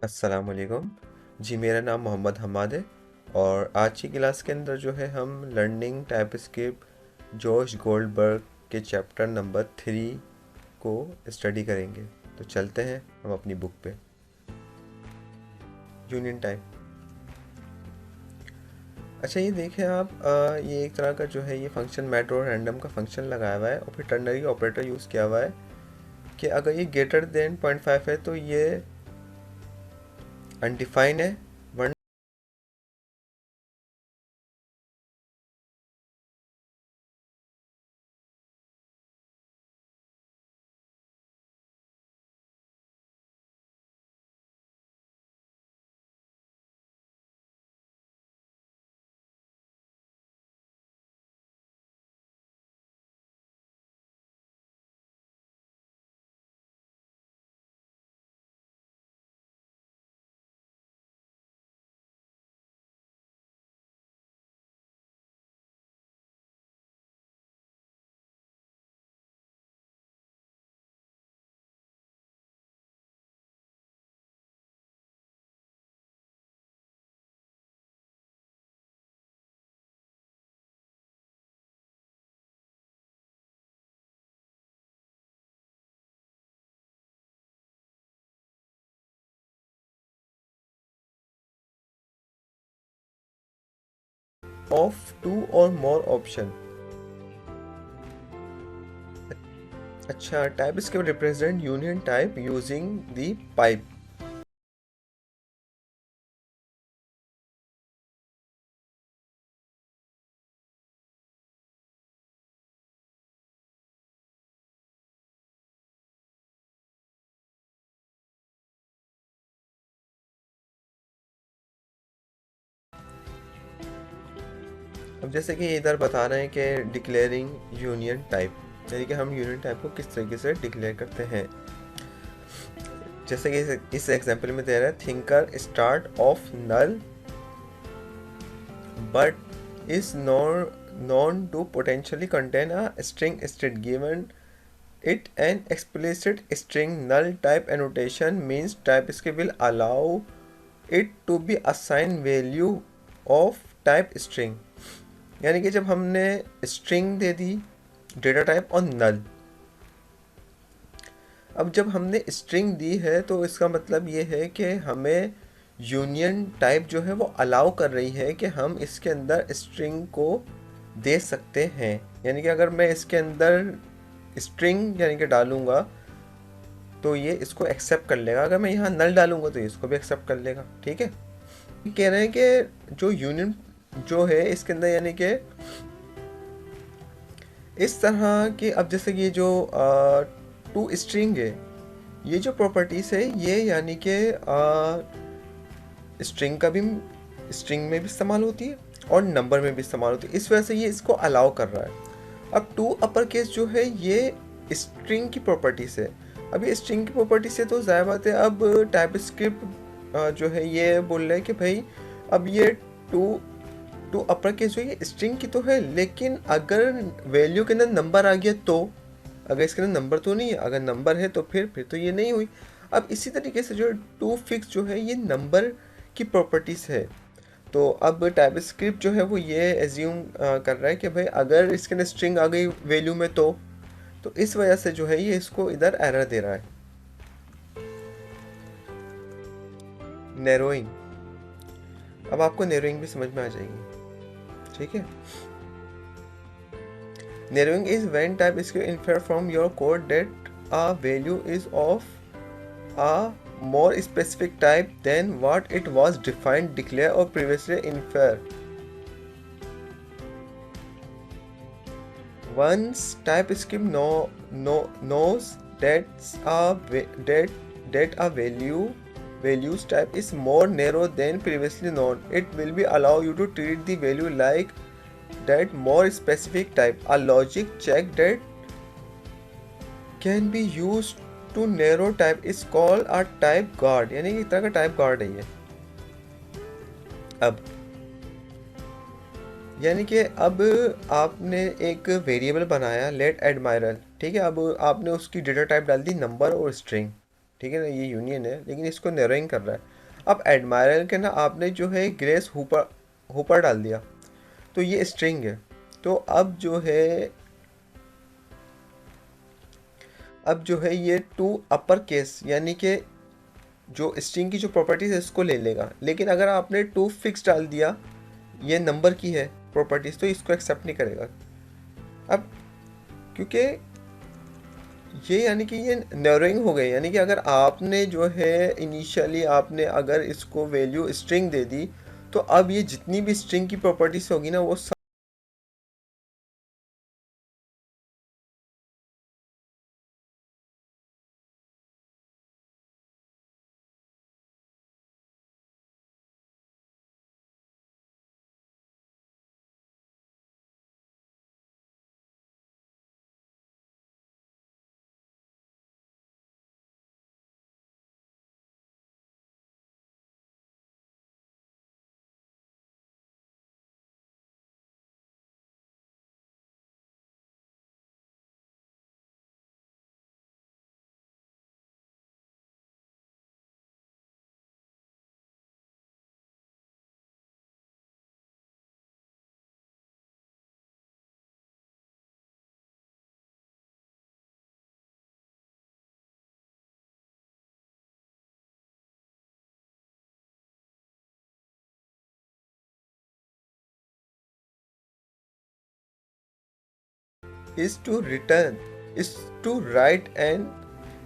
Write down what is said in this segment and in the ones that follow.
अस्सलाम वालेकुम जी। मेरा नाम मोहम्मद हमाद है और आज की क्लास के अंदर जो है हम लर्निंग टाइपस्क्रिप्ट जॉश गोल्डबर्ग के चैप्टर नंबर 3 को स्टडी करेंगे। तो चलते हैं हम अपनी बुक पे। Union type. अच्छा, ये देखें आप, ये एक तरह का जो है ये फंक्शन मैटर और रैंडम का फंक्शन लगाया हुआ है और फिर टर्नरी ऑपरेटर यूज़ किया हुआ है कि अगर ये ग्रेटर देन 0.5 है तो ये अनडिफाइन है, वरना ऑफ टू और मोर ऑप्शन। अच्छा, टाइप इसके represent union type using the pipe. अब जैसे कि इधर बता रहे हैं कि डिक्लेयरिंग यूनियन टाइप, यानी कि हम यूनियन टाइप को किस तरीके से डिक्लेयर करते हैं। जैसे कि इस एग्जांपल में दे रहा है thinker start of null but is known to potentially contain a string instead given it an explicit string null type annotation means TypeScript will allow it to be assigned value of type string। यानी कि जब हमने string दे दी data type और नल, अब जब हमने string दी है तो इसका मतलब ये है कि हमें यूनियन टाइप जो है वो अलाउ कर रही है कि हम इसके अंदर स्ट्रिंग को दे सकते हैं। यानी कि अगर मैं इसके अंदर स्ट्रिंग यानी कि डालूंगा तो ये इसको एक्सेप्ट कर लेगा, अगर मैं यहाँ नल डालूंगा तो ये इसको भी एक्सेप्ट कर लेगा। ठीक है, कह रहे हैं कि जो यूनियन जो है इसके अंदर यानी कि इस तरह की, अब जैसे कि ये जो टू स्ट्रिंग है, ये जो प्रॉपर्टीज है ये यानी कि स्ट्रिंग का भी, स्ट्रिंग में भी इस्तेमाल होती है और नंबर में भी इस्तेमाल होती है, इस वजह से ये इसको अलाउ कर रहा है। अब टू अपर केस जो है ये स्ट्रिंग की प्रॉपर्टी से, अब ये स्ट्रिंग की प्रॉपर्टी से तो ज़ाहिर बात है अब टाइपस्क्रिप्ट जो है ये बोल रहा है कि भाई अब ये टू टू अपर केस जो ये स्ट्रिंग की तो है, लेकिन अगर वैल्यू के अंदर नंबर आ गया तो, अगर इसके अंदर नंबर तो नहीं है, अगर नंबर है तो फिर तो ये नहीं हुई। अब इसी तरीके से जो टू फिक्स जो है ये नंबर की प्रॉपर्टीज़ है। तो अब टाइपस्क्रिप्ट जो है वो ये एज्यूम कर रहा है कि भाई अगर इसके अंदर स्ट्रिंग आ गई वैल्यू में तो इस वजह से जो है ये इसको इधर एरर दे रहा है। नैरोइंग, अब आपको नैरोइंग भी समझ में आ जाएगी। ठीक है, narrowing is when TypeScript infer from your code that a value is of a more specific type than what it was defined, declare or previously infer. Once TypeScript knows that a values type is more narrow than previously known, it will be allow you to treat the value like that more specific type. A logic check that can be used to narrow type is called a type guard, यानी कि एक तरह का type guard है ये। अब यानी कि अब आपने एक वेरिएबल बनाया लेट एडमायरल, ठीक है, अब आपने उसकी डेटा टाइप डाल दी नंबर और स्ट्रिंग, ठीक है ना, ये यूनियन है लेकिन इसको नैरोइंग कर रहा है। अब एडमायरर के ना आपने जो है ग्रेस हुपर हुपर डाल दिया, तो ये स्ट्रिंग है। तो अब जो है ये टू अपर केस यानी कि जो स्ट्रिंग की जो प्रॉपर्टीज है इसको ले लेगा। लेकिन अगर आपने टू फिक्स डाल दिया, ये नंबर की है प्रॉपर्टीज, तो इसको एक्सेप्ट नहीं करेगा। अब क्योंकि ये यानी कि ये नैरोइंग हो गई, यानी कि अगर आपने जो है इनिशियली आपने अगर इसको वैल्यू स्ट्रिंग दे दी, तो अब ये जितनी भी स्ट्रिंग की प्रॉपर्टीज होगी ना वो is to return is to write an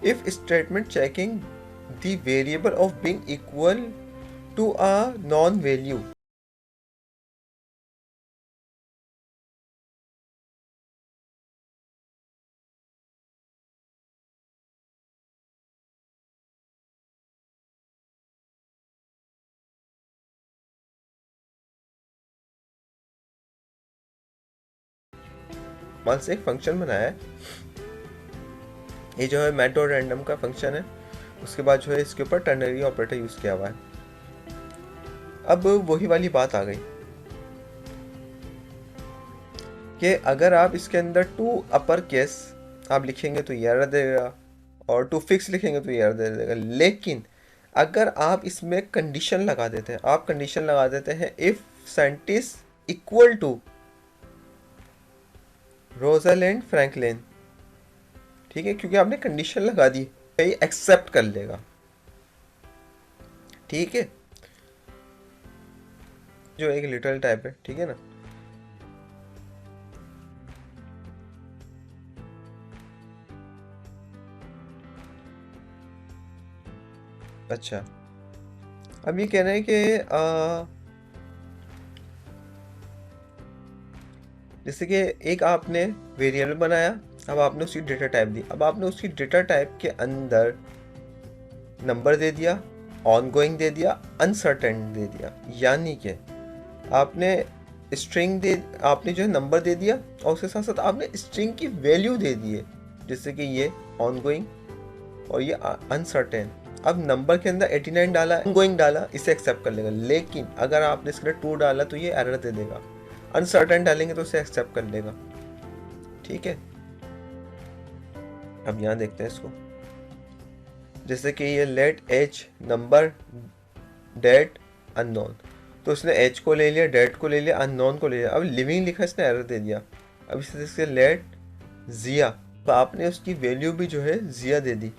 if statement checking the variable of being equal to a non value। मान से एक फंक्शन बनाया है, ये जो है मैट डॉट रैंडम का फंक्शन है, उसके बाद जो है इसके ऊपर टर्नरी ऑपरेटर यूज किया हुआ है। अब वही वाली बात आ गई कि अगर आप इसके अंदर टू अपर केस आप लिखेंगे तो ये एरर देगा, और टू फिक्स लिखेंगे तो ये एरर दे देगा। लेकिन अगर आप इसमें कंडीशन लगा देते हैं, आप कंडीशन लगा देते हैं if scientist equal to Rosalind Franklin, ठीक है, क्योंकि आपने कंडीशन लगा दी, ये एक्सेप्ट कर लेगा। ठीक है, जो एक लिटरल टाइप है, ठीक है ना। अच्छा, अब ये कह रहे हैं कि जैसे कि एक आपने वेरिएबल बनाया, अब आपने उसकी डेटा टाइप दी, अब आपने उसकी डेटा टाइप के अंदर नंबर दे दिया, ऑनगोइंग दे दिया, अनसर्टेन दे दिया। यानी कि आपने स्ट्रिंग दे आपने जो है नंबर दे दिया, और उसके साथ साथ आपने स्ट्रिंग की वैल्यू दे दी है, जैसे कि ये ऑनगोइंग और ये अनसर्टेन। अब नंबर के अंदर 89 डाला, ऑनगोइंग डाला, इसे एक्सेप्ट कर लेगा। लेकिन अगर आपने इसके लिए 2 डाला तो ये एरर दे देगा, अनसर्टेन डालेंगे तो उसे एक्सेप्ट कर लेगा। ठीक है, अब यहाँ देखते हैं इसको, जैसे कि ये let as number date unknown, तो उसने एच को ले लिया, डेट को ले लिया, अननोन को ले लिया। अब लिविंग लिखा, इसने एरर दे दिया। अब इस तरह से लेट जिया, तो आपने उसकी वैल्यू भी जो है जिया दे दी।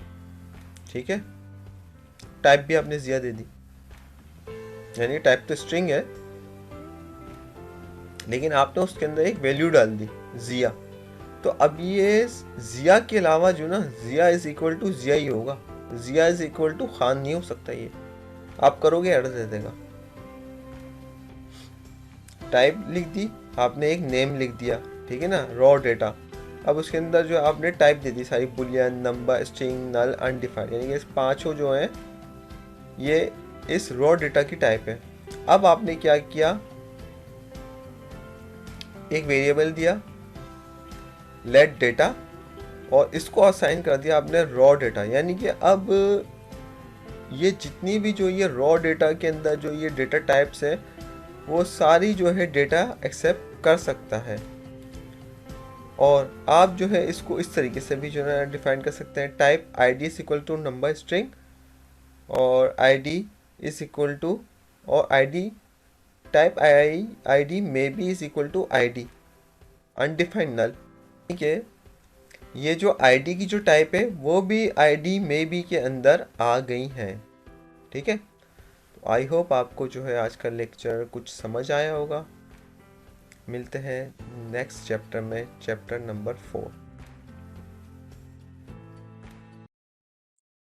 ठीक है, टाइप भी आपने जिया दे दी, यानी टाइप तो स्ट्रिंग है, लेकिन आपने उसके अंदर एक वैल्यू डाल दी जिया। तो अब ये जिया के अलावा जो ना, जिया इज इक्वल टू जिया ही होगा, जिया इज इक्वल टू खान नहीं हो सकता। ये आप करोगे एरर दे देगा। टाइप लिख दी आपने, एक नेम लिख दिया, ठीक है ना, रॉ डेटा। अब उसके अंदर जो आपने टाइप दे दी सारी, बुलियन, नंबर, स्ट्रिंग, नल, अनडिफाइंड, यानी कि इस पांचों जो हैं ये इस रॉ डेटा की टाइप है। अब आपने क्या किया, एक वेरिएबल दिया लेट डेटा, और इसको असाइन कर दिया आपने रॉ डेटा। यानी कि अब ये जितनी भी जो ये रॉ डेटा के अंदर जो ये डेटा टाइप्स है, वो सारी जो है डेटा एक्सेप्ट कर सकता है। और आप जो है इसको इस तरीके से भी जो है डिफाइन कर सकते हैं, type I D is equal to number string, और I D is equal to, और ID type ID may be is equal to ID undefined null. ठीक है, ये जो आईडी की जो टाइप है वो भी आईडी मे बी के अंदर आ गई है। ठीक है, तो आई होप आपको जो है आज का लेक्चर कुछ समझ आया होगा। मिलते हैं नेक्स्ट चैप्टर में, चैप्टर नंबर 4।